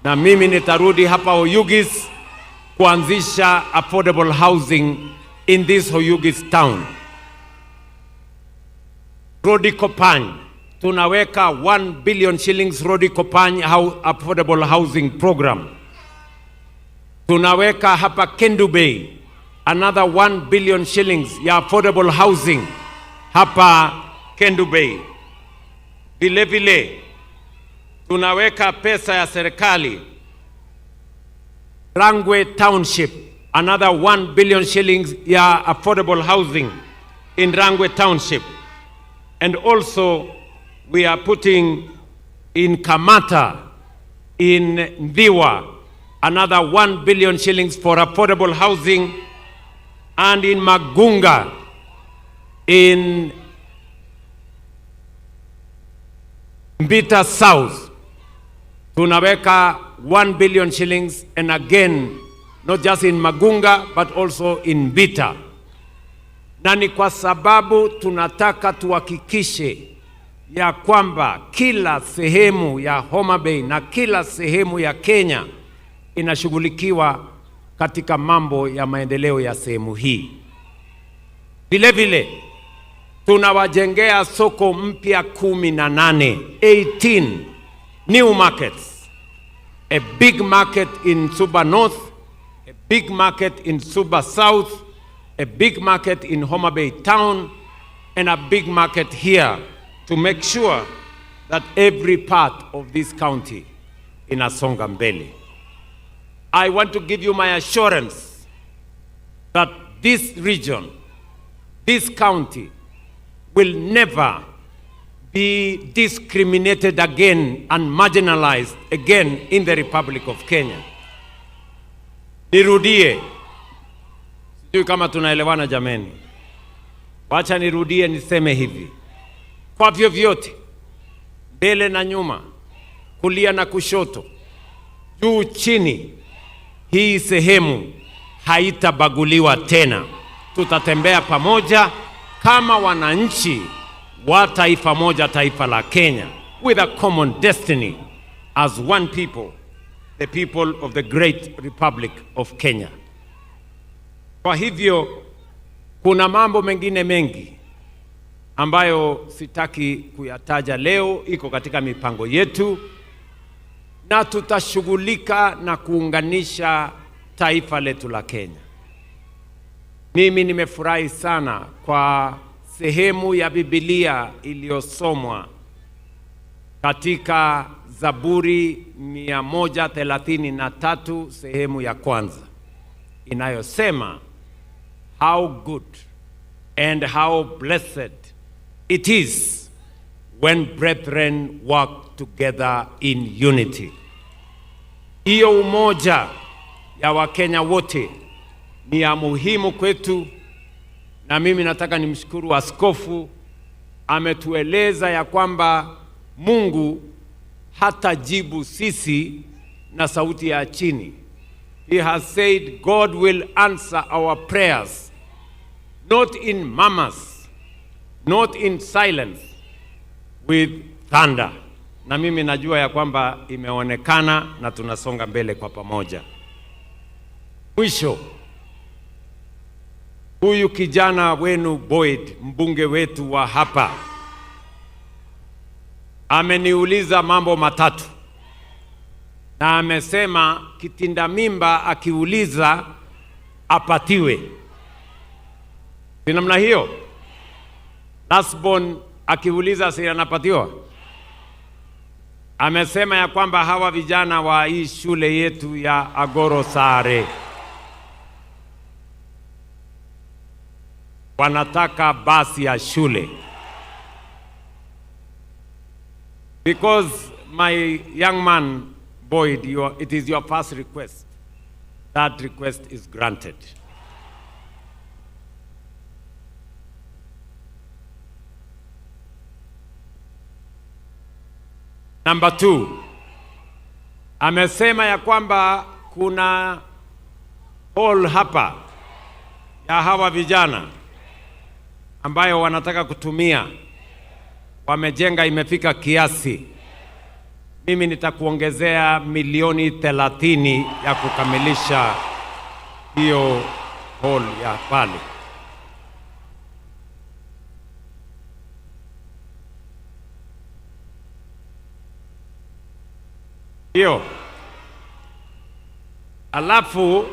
na mimi nitarudi hapa Oyugis kuanzisha affordable housing in this Oyugis town. Rodi Kopany, tunaweka 1 billion shillings Rodi Kopany affordable housing program. Tunaweka hapa Kendu Bay another 1 billion shillings ya affordable housing hapa Kendu Bay. Vile vile tunaweka pesa ya serikali Rangwe Township, another 1 billion shillings ya affordable housing in Rangwe Township. And also we are putting in Kamata, in Ndiwa, another 1 billion shillings for affordable housing, and in Magunga, in Mbita South, tunaweka 1 billion shillings, and again, not just in Magunga, but also in Mbita. Na ni kwa sababu tunataka tuhakikishe ya kwamba kila sehemu ya Homa Bay na kila sehemu ya Kenya inashughulikiwa katika mambo ya maendeleo ya sehemu hii. Vile vile tunawajengea soko mpya 18 new markets. A big market in Suba North, a big market in Suba South, a big market in Homa Bay town, and a big market here to make sure that every part of this county inasonga mbele. I want to give you my assurance that this region, this county, will never be discriminated again and marginalized again in the Republic of Kenya. Nirudie, sijui kama tunaelewana jameni. Wacha nirudie niseme hivi. Kwa vyovyote, mbele na nyuma, kulia na kushoto, juu chini, hii sehemu haitabaguliwa tena. Tutatembea pamoja kama wananchi wa taifa moja, taifa la Kenya, with a common destiny as one people, the people of the great Republic of Kenya. Kwa hivyo kuna mambo mengine mengi ambayo sitaki kuyataja leo, iko katika mipango yetu, na tutashughulika na kuunganisha taifa letu la Kenya. Mimi nimefurahi sana kwa sehemu ya Biblia iliyosomwa katika Zaburi 133 sehemu ya kwanza, inayosema how good and how blessed it is when brethren work together in unity. Hiyo umoja ya Wakenya wote ni ya muhimu kwetu, na mimi nataka nimshukuru askofu, ametueleza ya kwamba Mungu hatajibu sisi na sauti ya chini. He has said God will answer our prayers, not in murmurs, not in silence, with thunder. Na mimi najua ya kwamba imeonekana na tunasonga mbele kwa pamoja. Mwisho, huyu kijana wenu Boyd, mbunge wetu wa hapa, ameniuliza mambo matatu. Na amesema kitinda mimba akiuliza apatiwe. Si namna hiyo? Lastborn akiuliza si anapatiwa? Amesema ya kwamba hawa vijana wa hii shule yetu ya Agoro Sare wanataka basi ya shule. Because my young man Boyd, it is your first request. That request is granted. Number 2, amesema ya kwamba kuna hall hapa ya hawa vijana ambayo wanataka kutumia, wamejenga imefika kiasi. mimi nitakuongezea milioni 30 ya kukamilisha hiyo hall ya pale. Hiyo. Alafu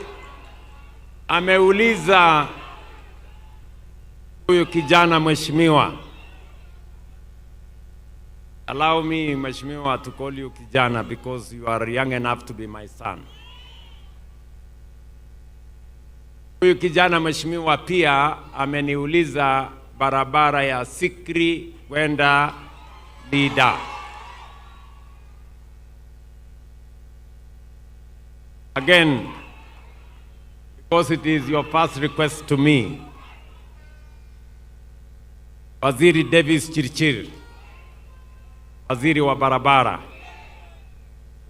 ameuliza huyu kijana mheshimiwa. Allow me, mheshimiwa, to call you kijana because you are young enough to be my son. Huyu kijana mheshimiwa pia ameniuliza barabara ya Sikri kwenda Lida. Again, because it is your first request to me, Waziri Davis Chirchir, Waziri wa barabara,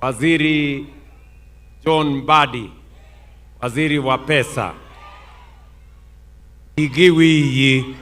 Waziri John Mbadi, Waziri wa pesa, Igiwiyi,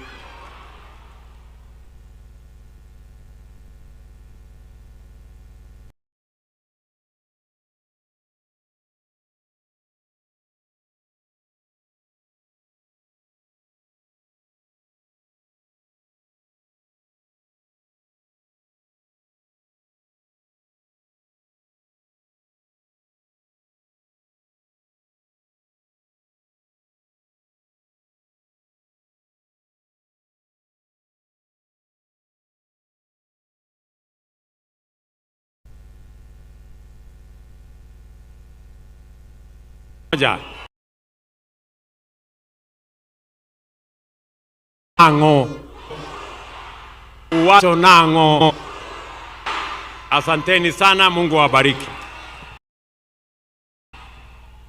Nango uwacho nango. Asanteni sana, Mungu awabariki.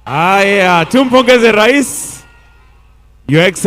Haya, tumpongeze rais. Your Excellency.